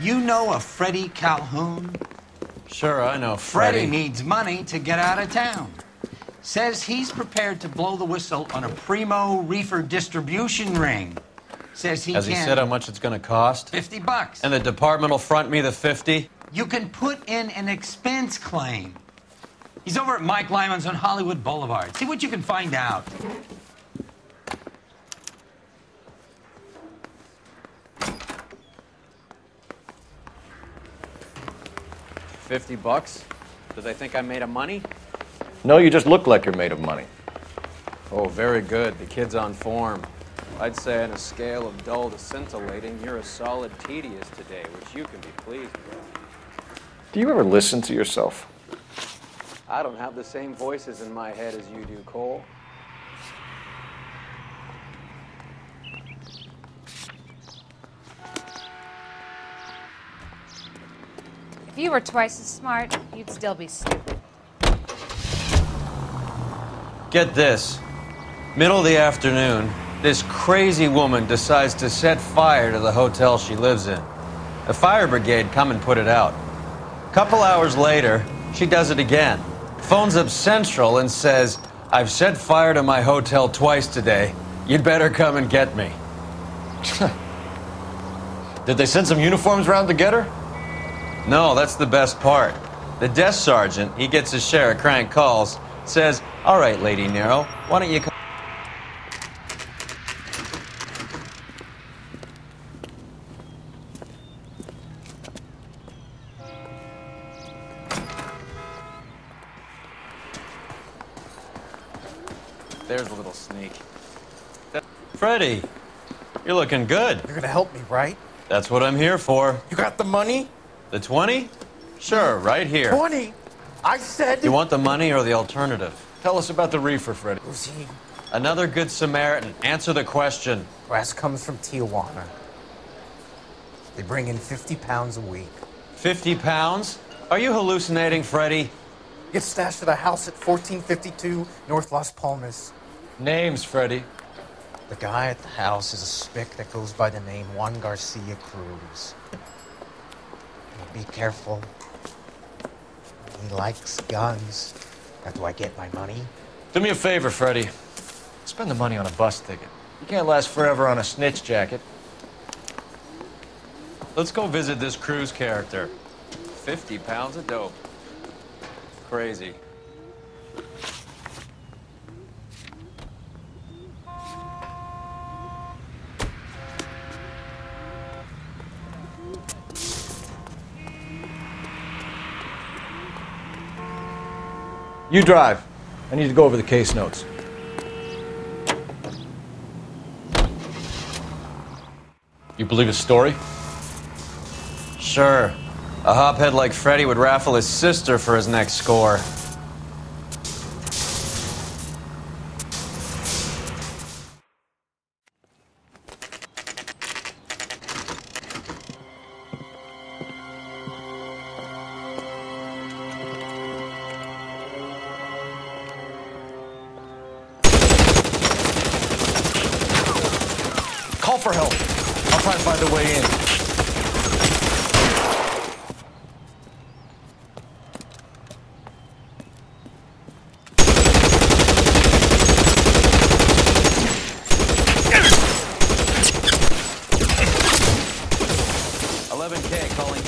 You know a Freddie Calhoun? Sure, I know Freddie needs money to get out of town. Says he's prepared to blow the whistle on a primo reefer distribution ring. Says he Has he said how much it's going to cost? $50. And the department will front me the 50? You can put in an expense claim. He's over at Mike Lyman's on Hollywood Boulevard. See what you can find out. $50? Does they think I'm made of money? No, you just look like you're made of money. Oh, very good. The kid's on form. I'd say on a scale of dull to scintillating, you're a solid tedious today, which you can be pleased with. Do you ever listen to yourself? I don't have the same voices in my head as you do, Cole. If you were twice as smart, you'd still be stupid. Get this. Middle of the afternoon, this crazy woman decides to set fire to the hotel she lives in. The fire brigade come and put it out. A couple hours later, she does it again. Phones up Central and says, "I've set fire to my hotel twice today. You'd better come and get me." Did they send some uniforms around to get her? No, that's the best part. The desk sergeant, he gets his share of crank calls, says, "All right, Lady Nero, why don't you come?" There's a little sneak. Freddie, you're looking good. You're gonna help me, right? That's what I'm here for. You got the money? The 20? Sure, right here. 20? I said... You want the money or the alternative? Tell us about the reefer, Freddie. Who's he? Another good Samaritan. Answer the question. Grass comes from Tijuana. They bring in 50 pounds a week. 50 pounds? Are you hallucinating, Freddie? Gets stashed at a house at 1452 North Las Palmas. Names, Freddie. The guy at the house is a spick that goes by the name Juan Garcia Cruz. Be careful. He likes guns. Now, do I get my money? Do me a favor, Freddie. Spend the money on a bus ticket. You can't last forever on a snitch jacket. Let's go visit this Cruz character. 50 pounds of dope. Crazy. You drive. I need to go over the case notes. You believe his story? Sure. A hophead like Freddie would raffle his sister for his next score. Call for help. I'll try and find a way in.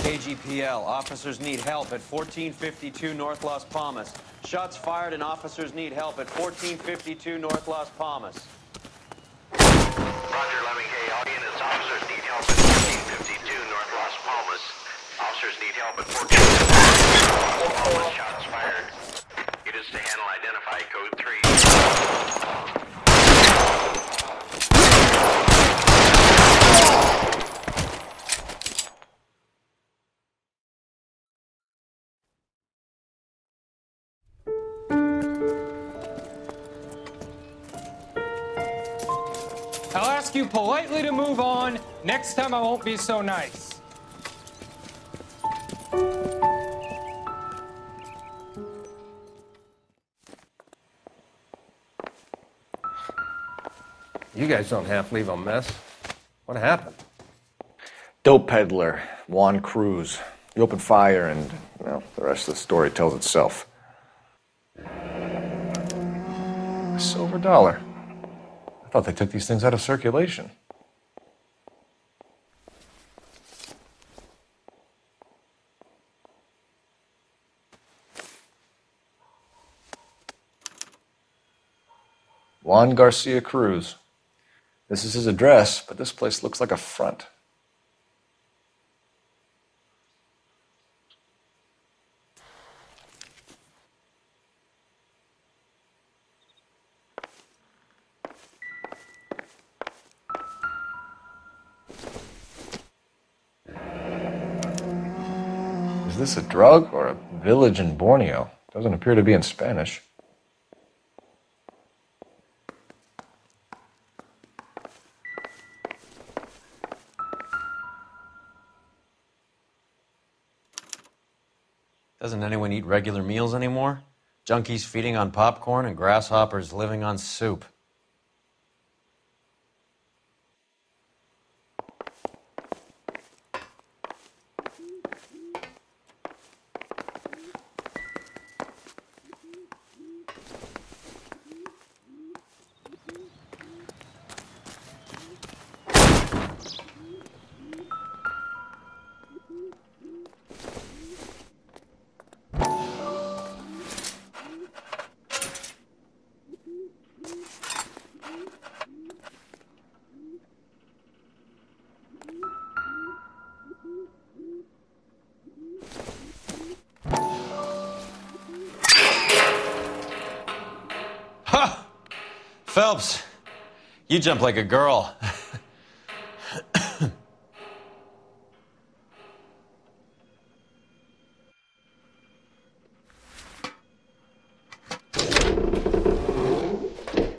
KGPL. Officers need help at 1452 North Las Palmas. Shots fired and officers need help at 1452 North Las Palmas. Roger, 11K. All units, officers need help at 1452 North Las Palmas. Officers need help at 1452 North Las Palmas. Shots fired. Units to handle identify code 3. I'll ask you politely to move on. Next time I won't be so nice. You guys don't half leave a mess. What happened? Dope peddler, Juan Cruz. You open fire and, well, the rest of the story tells itself. A silver dollar. I thought they took these things out of circulation. Juan Garcia Cruz. This is his address, but this place looks like a front. Is this a drug or a village in Borneo? Doesn't appear to be in Spanish. Doesn't anyone eat regular meals anymore? Junkies feeding on popcorn and grasshoppers living on soup. Ha! Phelps, you jump like a girl.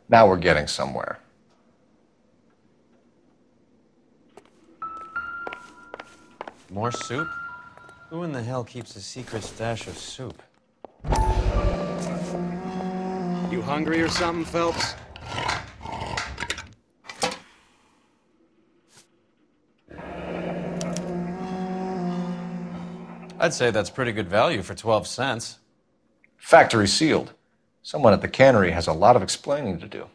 Now we're getting somewhere. More soup? Who in the hell keeps a secret stash of soup? You hungry or something, Phelps? I'd say that's pretty good value for 12 cents. Factory sealed. Someone at the cannery has a lot of explaining to do.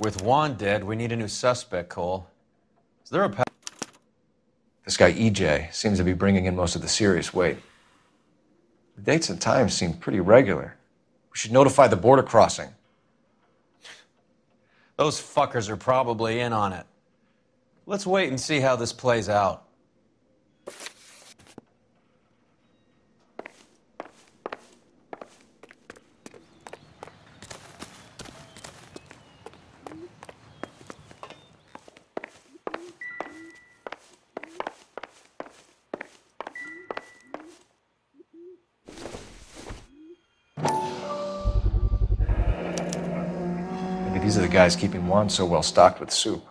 With Juan dead, we need a new suspect, Cole. Is there a This guy EJ seems to be bringing in most of the serious weight. The dates and times seem pretty regular. We should notify the border crossing. Those fuckers are probably in on it. Let's wait and see how this plays out. These are the guys keeping Juan so well stocked with soup.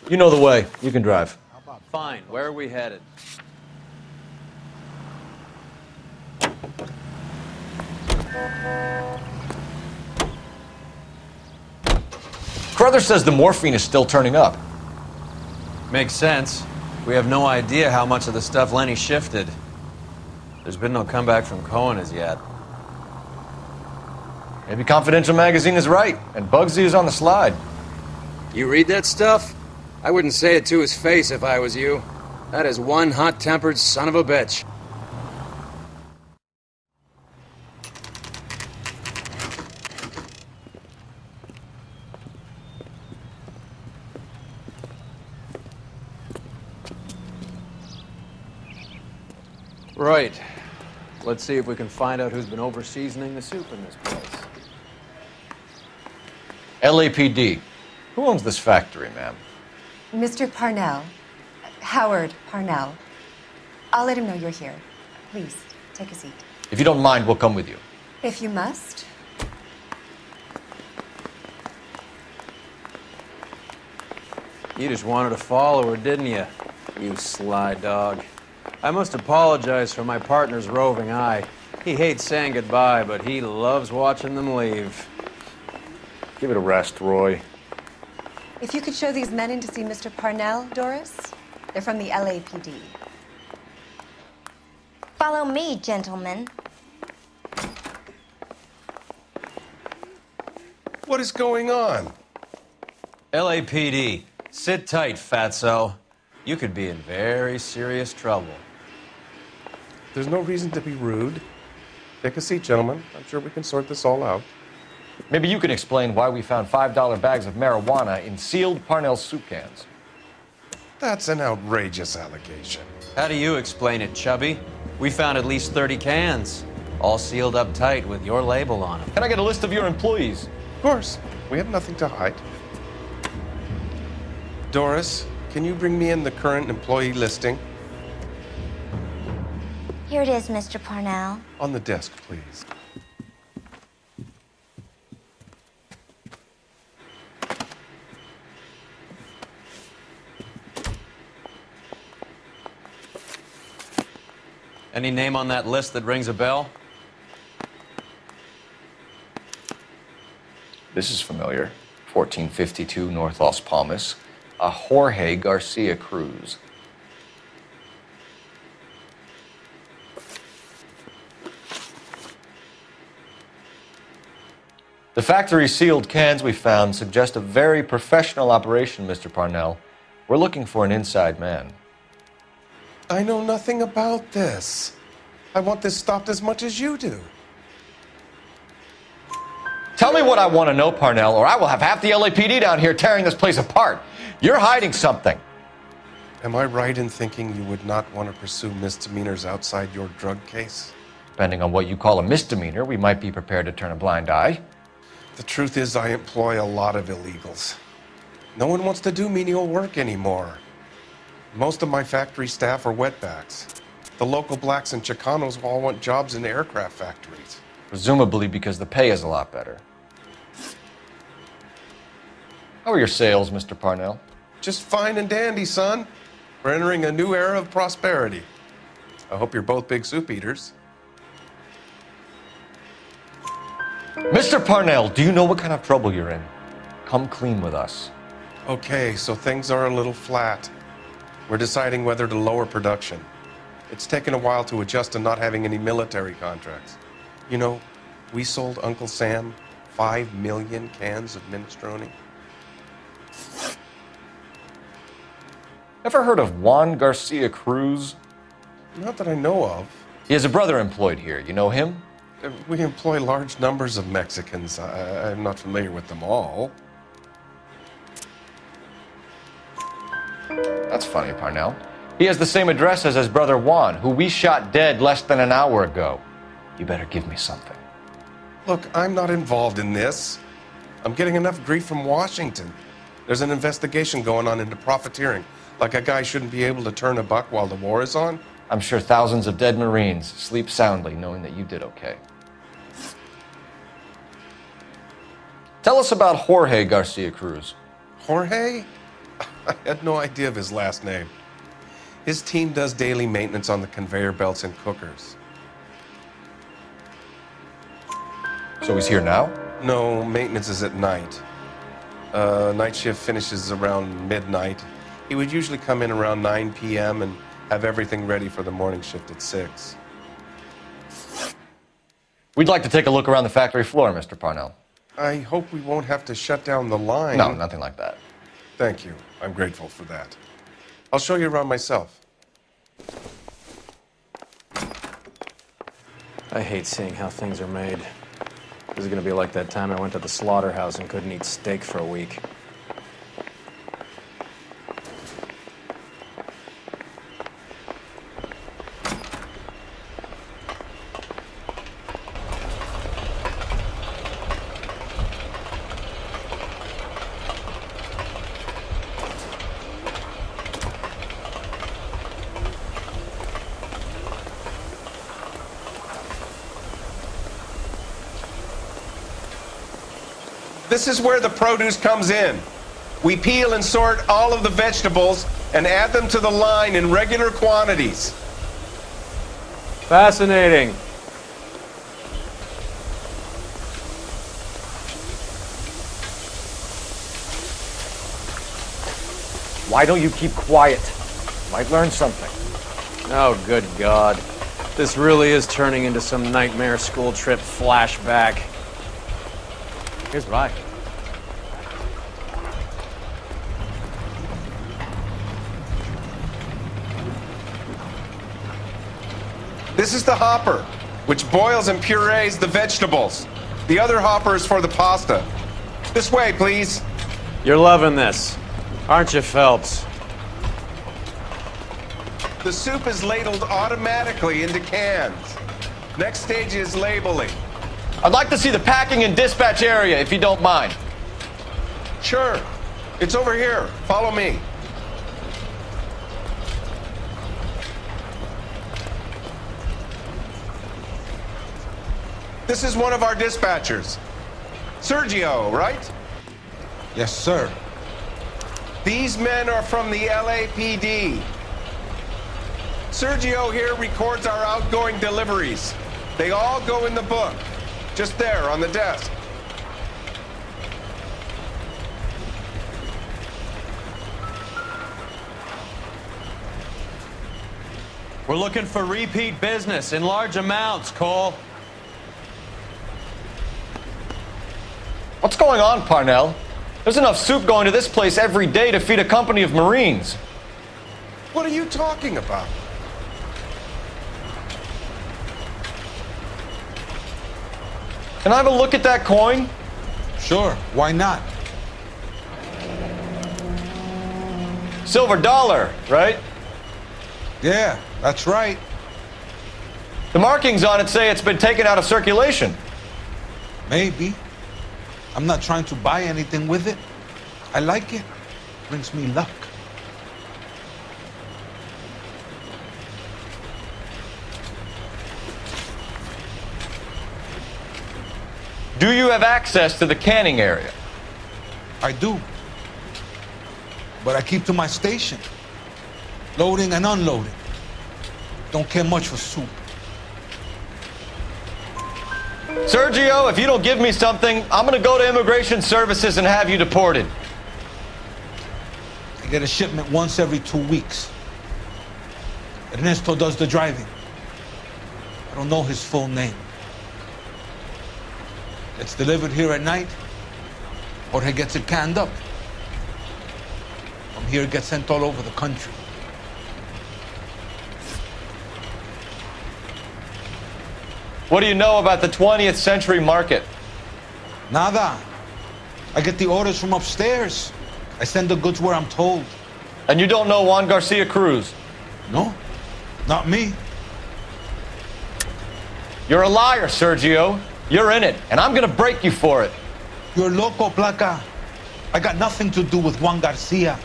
You know the way. You can drive. Fine. Where are we headed? Carruthers says the morphine is still turning up. Makes sense. We have no idea how much of the stuff Lenny shifted. There's been no comeback from Cohen as yet. Maybe Confidential Magazine is right, and Bugsy is on the slide. You read that stuff? I wouldn't say it to his face if I was you. That is one hot-tempered son of a bitch. Right. Let's see if we can find out who's been over-seasoning the soup in this place. LAPD. Who owns this factory, ma'am? Mr. Parnell. Howard Parnell. I'll let him know you're here. Please, take a seat. If you don't mind, we'll come with you. If you must. You just wanted to follow her, didn't you? You sly dog. I must apologize for my partner's roving eye. He hates saying goodbye, but he loves watching them leave. Give it a rest, Roy. If you could show these men in to see Mr. Parnell, Doris. They're from the LAPD. Follow me, gentlemen. What is going on? LAPD, sit tight, fatso. You could be in very serious trouble. There's no reason to be rude. Take a seat, gentlemen. I'm sure we can sort this all out. Maybe you can explain why we found $5 bags of marijuana in sealed Parnell soup cans. That's an outrageous allegation. How do you explain it, Chubby? We found at least 30 cans, all sealed up tight with your label on them. Can I get a list of your employees? Of course. We have nothing to hide. Doris, can you bring me in the current employee listing? Here it is, Mr. Parnell. On the desk, please. Any name on that list that rings a bell? This is familiar. 1452 North Las Palmas. A Jorge Garcia Cruz. The factory sealed cans we found suggest a very professional operation, Mr. Parnell. We're looking for an inside man. I know nothing about this. I want this stopped as much as you do. Tell me what I want to know, Parnell, or I will have half the LAPD down here tearing this place apart. You're hiding something. Am I right in thinking you would not want to pursue misdemeanors outside your drug case? Depending on what you call a misdemeanor, we might be prepared to turn a blind eye. The truth is, I employ a lot of illegals. No one wants to do menial work anymore. Most of my factory staff are wetbacks. The local blacks and Chicanos all want jobs in aircraft factories. Presumably because the pay is a lot better. How are your sales, Mr. Parnell? Just fine and dandy, son. We're entering a new era of prosperity. I hope you're both big soup eaters. Mr. Parnell, do you know what kind of trouble you're in? Come clean with us. Okay, so things are a little flat. We're deciding whether to lower production. It's taken a while to adjust to not having any military contracts. You know, we sold Uncle Sam 5 million cans of minestrone. Ever heard of Juan Garcia Cruz? Not that I know of. He has a brother employed here. You know him? We employ large numbers of Mexicans. I'm not familiar with them all. That's funny, Parnell. He has the same address as his brother Juan, who we shot dead less than an hour ago. You better give me something. Look, I'm not involved in this. I'm getting enough grief from Washington. There's an investigation going on into profiteering. Like a guy shouldn't be able to turn a buck while the war is on. I'm sure thousands of dead Marines sleep soundly knowing that you did okay. Tell us about Jorge Garcia Cruz. Jorge? I had no idea of his last name. His team does daily maintenance on the conveyor belts and cookers. So he's here now? No, maintenance is at night. Night shift finishes around midnight. He would usually come in around 9 p.m. and have everything ready for the morning shift at 6. We'd like to take a look around the factory floor, Mr. Parnell. I hope we won't have to shut down the line. No, nothing like that. Thank you. I'm grateful for that. I'll show you around myself. I hate seeing how things are made. This is gonna be like that time I went to the slaughterhouse and couldn't eat steak for a week. This is where the produce comes in. We peel and sort all of the vegetables and add them to the line in regular quantities. Fascinating. Why don't you keep quiet? Might learn something. Oh, good God. This really is turning into some nightmare school trip flashback. Here's what I... This is the hopper, which boils and purees the vegetables. The other hopper is for the pasta. This way, please. You're loving this, aren't you, Phelps? The soup is ladled automatically into cans. Next stage is labeling. I'd like to see the packing and dispatch area, if you don't mind. Sure. It's over here. Follow me. This is one of our dispatchers. Sergio, right? Yes, sir. These men are from the LAPD. Sergio here records our outgoing deliveries. They all go in the book, just there on the desk. We're looking for repeat business in large amounts, Cole. What's going on, Parnell? There's enough soup going to this place every day to feed a company of Marines. What are you talking about? Can I have a look at that coin? Sure, why not? Silver dollar, right? Yeah, that's right. The markings on it say it's been taken out of circulation. Maybe. I'm not trying to buy anything with it. I like it. Brings me luck. Do you have access to the canning area? I do. But I keep to my station. Loading and unloading. Don't care much for soup. Sergio, if you don't give me something, I'm gonna go to Immigration Services and have you deported. I get a shipment once every 2 weeks. Ernesto does the driving. I don't know his full name. It's delivered here at night, or he gets it canned up. From here, it gets sent all over the country. What do you know about the 20th century market? Nada. I get the orders from upstairs. I send the goods where I'm told. And you don't know Juan Garcia Cruz? No, not me. You're a liar, Sergio. You're in it, and I'm gonna break you for it. You're loco, Placa. I got nothing to do with Juan Garcia.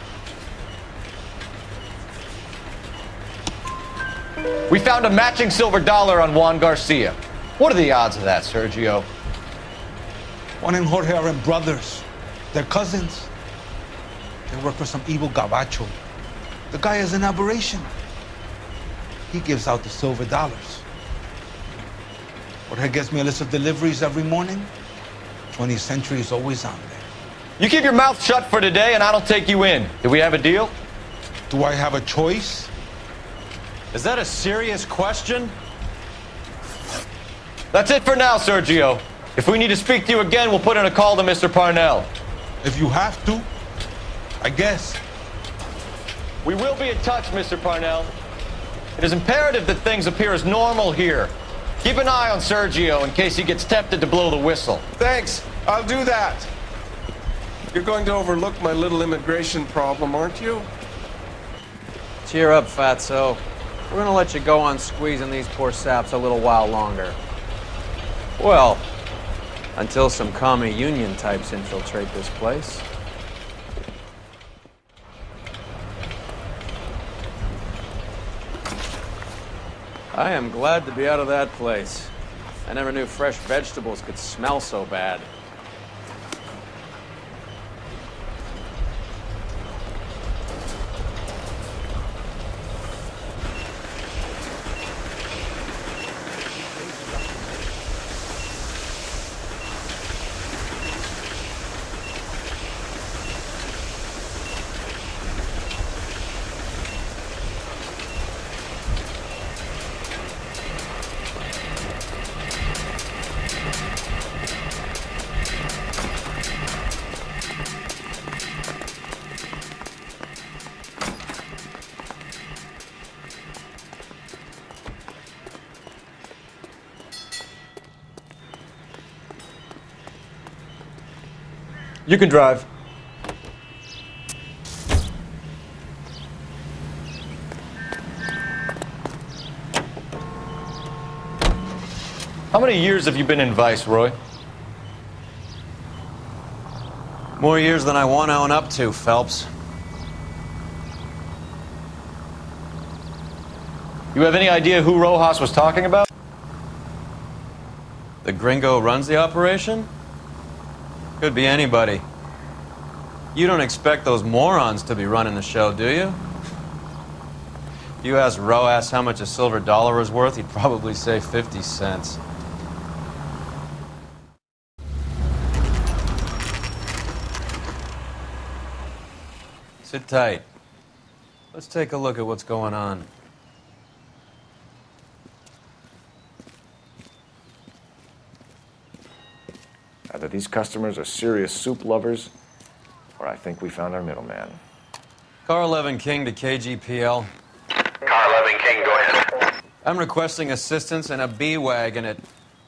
We found a matching silver dollar on Juan Garcia. What are the odds of that, Sergio? Juan and Jorge are brothers. They're cousins. They work for some evil gabacho. The guy is an aberration. He gives out the silver dollars. Jorge gets me a list of deliveries every morning. 20th Century is always on there. You keep your mouth shut for today, and I don't take you in. Do we have a deal? Do I have a choice? Is that a serious question? That's it for now, Sergio. If we need to speak to you again, we'll put in a call to Mr. Parnell. If you have to, I guess. We will be in touch, Mr. Parnell. It is imperative that things appear as normal here. Keep an eye on Sergio in case he gets tempted to blow the whistle. Thanks. I'll do that. You're going to overlook my little immigration problem, aren't you? Cheer up, Fatso. We're gonna let you go on squeezing these poor saps a little while longer. Well, until some commie union types infiltrate this place. I am glad to be out of that place. I never knew fresh vegetables could smell so bad. You can drive. How many years have you been in Vice, Roy? More years than I want to own up to, Phelps. You have any idea who Rojas was talking about? The gringo runs the operation? Could be anybody. You don't expect those morons to be running the show, do you? If you asked Rojas how much a silver dollar is worth, he'd probably say 50 cents. Sit tight. Let's take a look at what's going on. Either these customers are serious soup lovers, or I think we found our middleman. Car 11 King to KGPL. Car 11 King, go ahead. I'm requesting assistance in a B-Wagon at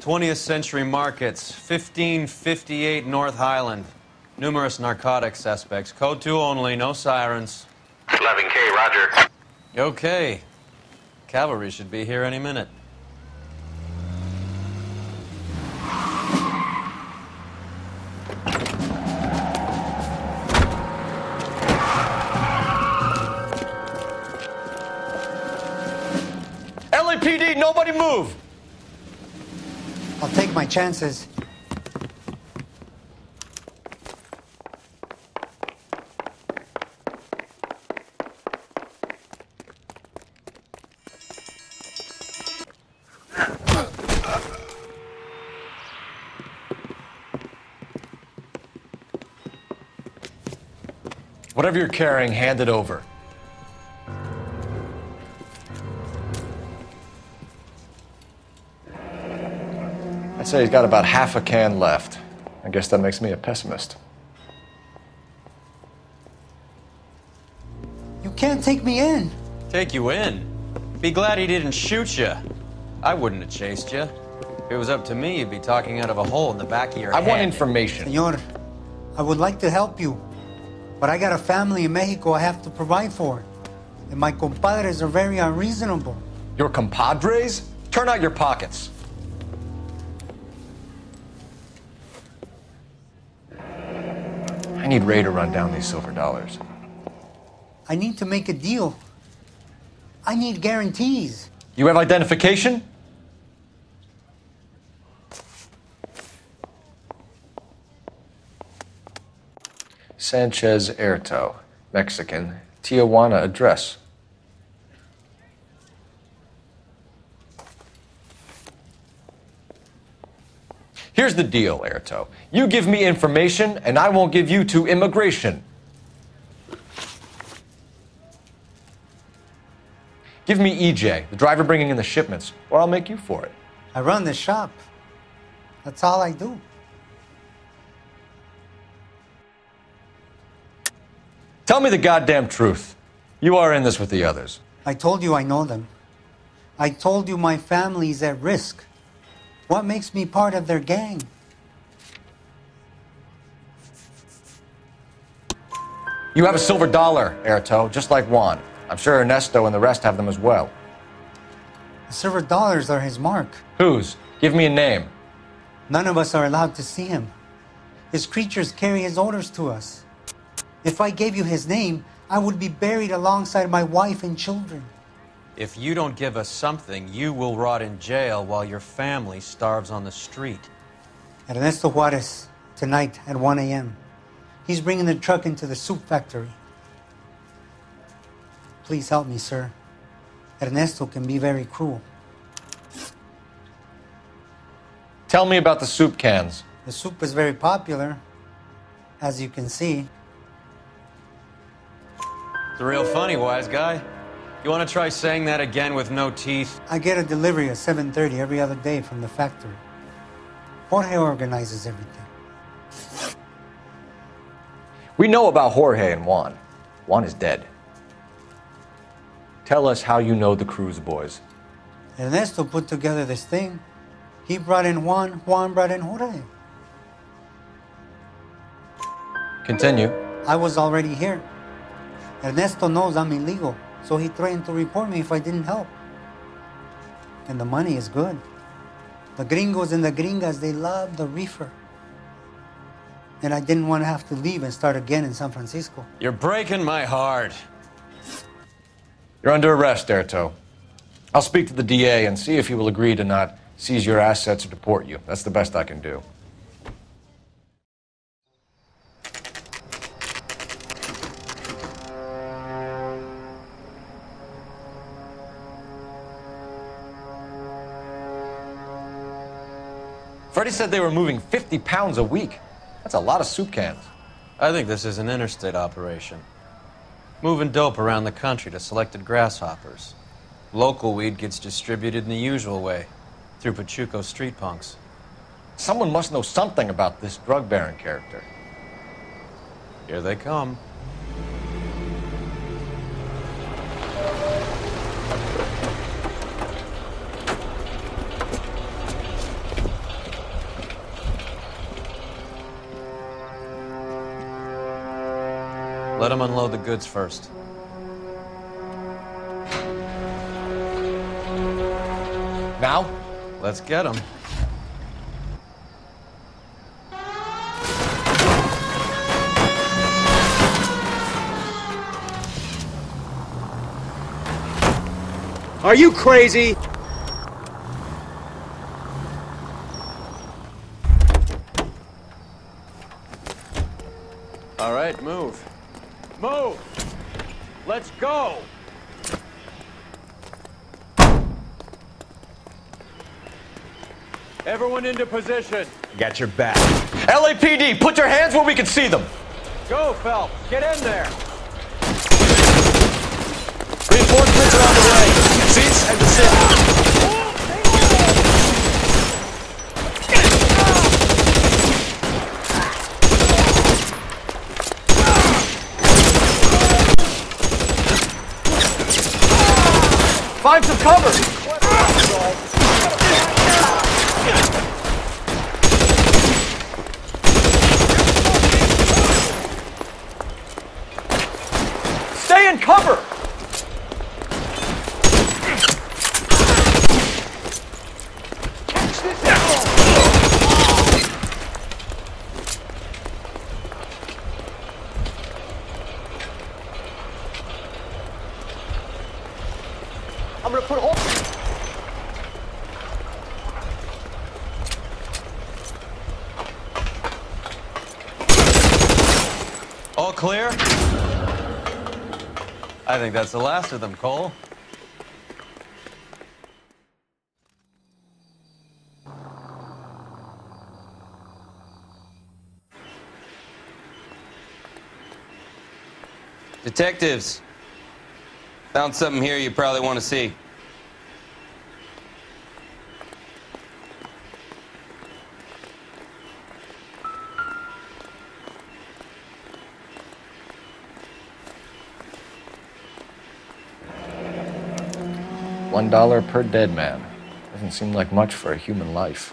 20th Century Markets, 1558 North Highland. Numerous narcotic suspects. Code 2 only, no sirens. 11K, roger. Okay. Cavalry should be here any minute. LAPD, nobody move! I'll take my chances. Whatever you're carrying, hand it over. I'd say he's got about half a can left. I guess that makes me a pessimist. You can't take me in. Take you in? Be glad he didn't shoot you. I wouldn't have chased you. If it was up to me, you'd be talking out of a hole in the back of your head. I want information. Senor, I would like to help you, but I got a family in Mexico I have to provide for. And my compadres are very unreasonable. Your compadres? Turn out your pockets. I need Ray to run down these silver dollars. I need to make a deal. I need guarantees. You have identification? Sanchez Erto, Mexican, Tijuana address. Here's the deal, Erto. You give me information, and I won't give you to immigration. Give me EJ, the driver bringing in the shipments, or I'll make you for it. I run the shop. That's all I do. Tell me the goddamn truth. You are in this with the others. I told you I know them. I told you my family's at risk. What makes me part of their gang? You have a silver dollar, Erto, just like Juan. I'm sure Ernesto and the rest have them as well. The silver dollars are his mark. Whose? Give me a name. None of us are allowed to see him. His creatures carry his orders to us. If I gave you his name, I would be buried alongside my wife and children. If you don't give us something, you will rot in jail while your family starves on the street. Ernesto Juarez, tonight at 1 a.m. He's bringing the truck into the soup factory. Please help me, sir. Ernesto can be very cruel. Tell me about the soup cans. The soup is very popular, as you can see. It's real funny, wise guy. You want to try saying that again with no teeth? I get a delivery at 7:30 every other day from the factory. Jorge organizes everything. We know about Jorge and Juan. Juan is dead. Tell us how you know the Cruz boys. Ernesto put together this thing. He brought in Juan, Juan brought in Jorge. Continue. I was already here. Ernesto knows I'm illegal, so he threatened to report me if I didn't help. And the money is good. The gringos and the gringas, they love the reefer. And I didn't want to have to leave and start again in San Francisco. You're breaking my heart. You're under arrest, Erto. I'll speak to the DA and see if he will agree to not seize your assets or deport you. That's the best I can do. Freddie said they were moving 50 pounds a week. That's a lot of soup cans. I think this is an interstate operation. Moving dope around the country to selected grasshoppers. Local weed gets distributed in the usual way, through Pachuco street punks. Someone must know something about this drug baron character. Here they come. Let them unload the goods first. Now? Let's get them. Are you crazy? All right, move. Move! Let's go! Everyone into position. Got your back. LAPD, put your hands where we can see them. Go, Phelps. Get in there. Reinforcements are on the way. Seats and descent. 'Find some cover! Stay in cover! Catch this out! I'm gonna put a hole. All clear? I think that's the last of them, Cole. Detectives, found something here you probably want to see. $1 per dead man. Doesn't seem like much for a human life.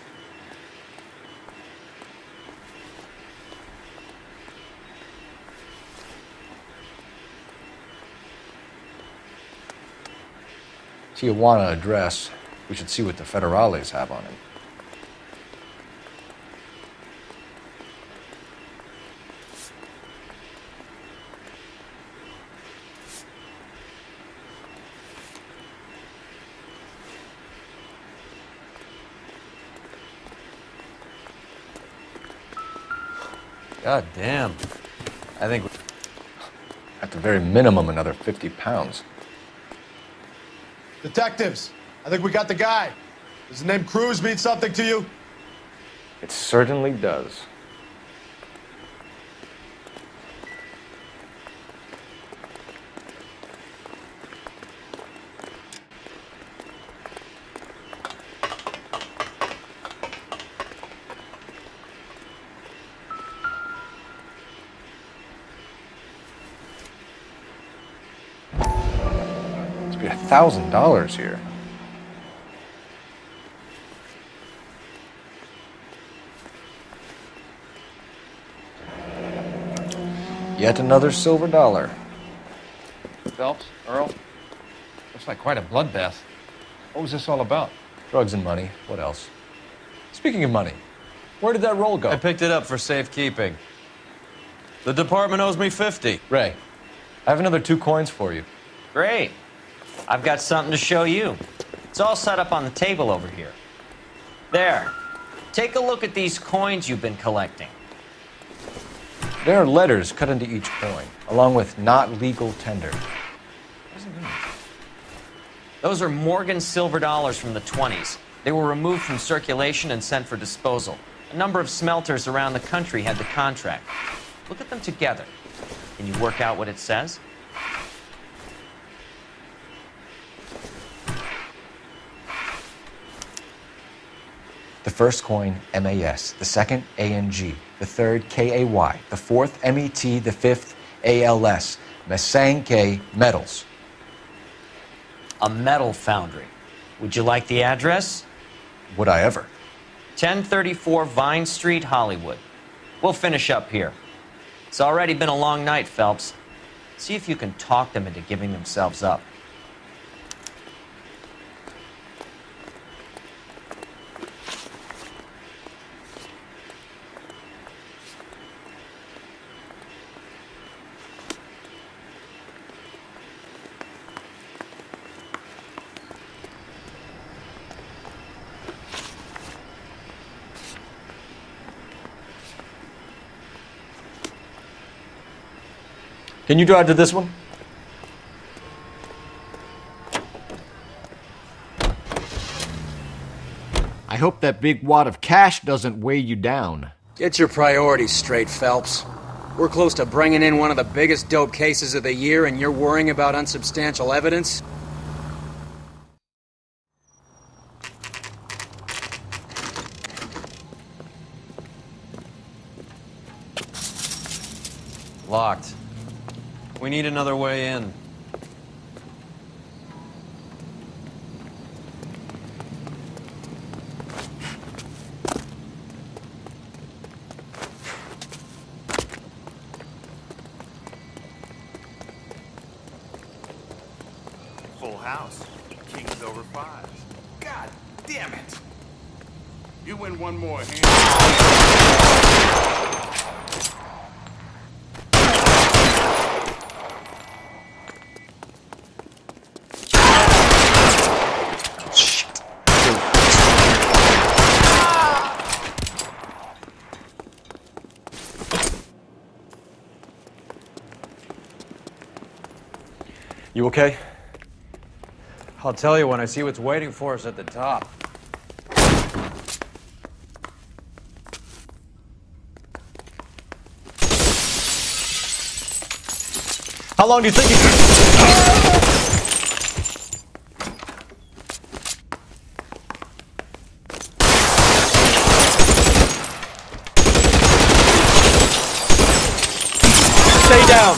Tijuana address. We should see what the federales have on it. God damn. I think... At the very minimum, another 50 pounds. Detectives, I think we got the guy. Does the name Cruz mean something to you? It certainly does. Must be $1,000 here. Yet another silver dollar. Phelps, Earl, looks like quite a bloodbath. What was this all about? Drugs and money. What else? Speaking of money, where did that roll go? I picked it up for safekeeping. The department owes me 50. Ray, I have another 2 coins for you. Great. I've got something to show you. It's all set up on the table over here. There. Take a look at these coins you've been collecting. There are letters cut into each coin, along with not legal tender. Those are Morgan silver dollars from the 20s. They were removed from circulation and sent for disposal. A number of smelters around the country had the contract. Look at them together. Can you work out what it says? The first coin, MAS. The second, ANG. The third, KAY. The fourth, MET. The fifth, ALS. Masanke Metals. A metal foundry. Would you like the address? Would I ever? 1034 Vine Street, Hollywood. We'll finish up here. It's already been a long night, Phelps. See if you can talk them into giving themselves up. Can you drive to this one? I hope that big wad of cash doesn't weigh you down. Get your priorities straight, Phelps. We're close to bringing in one of the biggest dope cases of the year, and you're worrying about unsubstantial evidence? Locked. We need another way in. Full house. Kings over 5s. God damn it! You win one more hand. You okay? I'll tell you when I see what's waiting for us at the top. How long do you think you can... Stay down!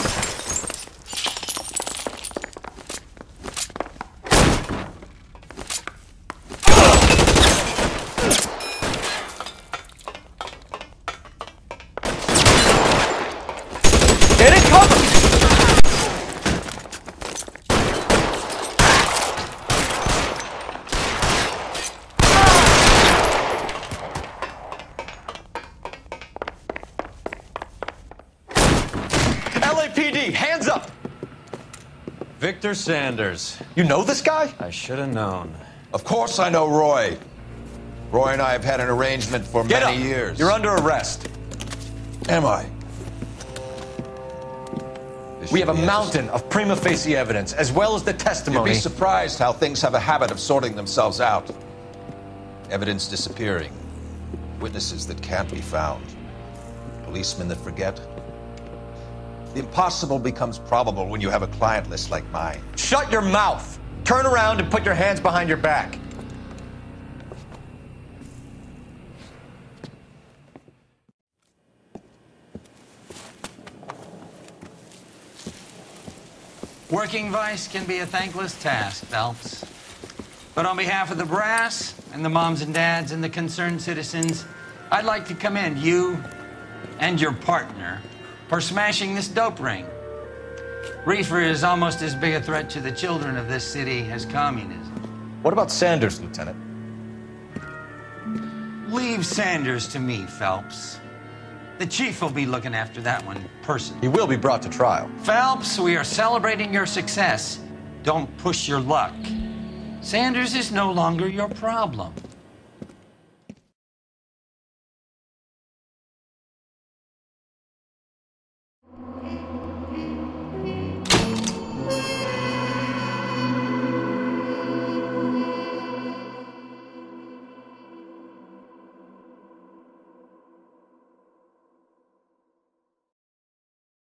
Get it covered! LAPD, hands up! Victor Sanders. You know this guy? I should have known. Of course I know Roy. Roy and I have had an arrangement for many years. You're under arrest. Am I? We have a mountain of prima facie evidence, as well as the testimony. You'd be surprised how things have a habit of sorting themselves out. Evidence disappearing. Witnesses that can't be found. Policemen that forget. The impossible becomes probable when you have a client list like mine. Shut your mouth! Turn around and put your hands behind your back. Working vice can be a thankless task, Phelps. But on behalf of the brass and the moms and dads and the concerned citizens, I'd like to commend you and your partner for smashing this dope ring. Reefer is almost as big a threat to the children of this city as communism. What about Sanders, Lieutenant? Leave Sanders to me, Phelps. The chief will be looking after that one personally. He will be brought to trial. Phelps, we are celebrating your success. Don't push your luck. Sanders is no longer your problem.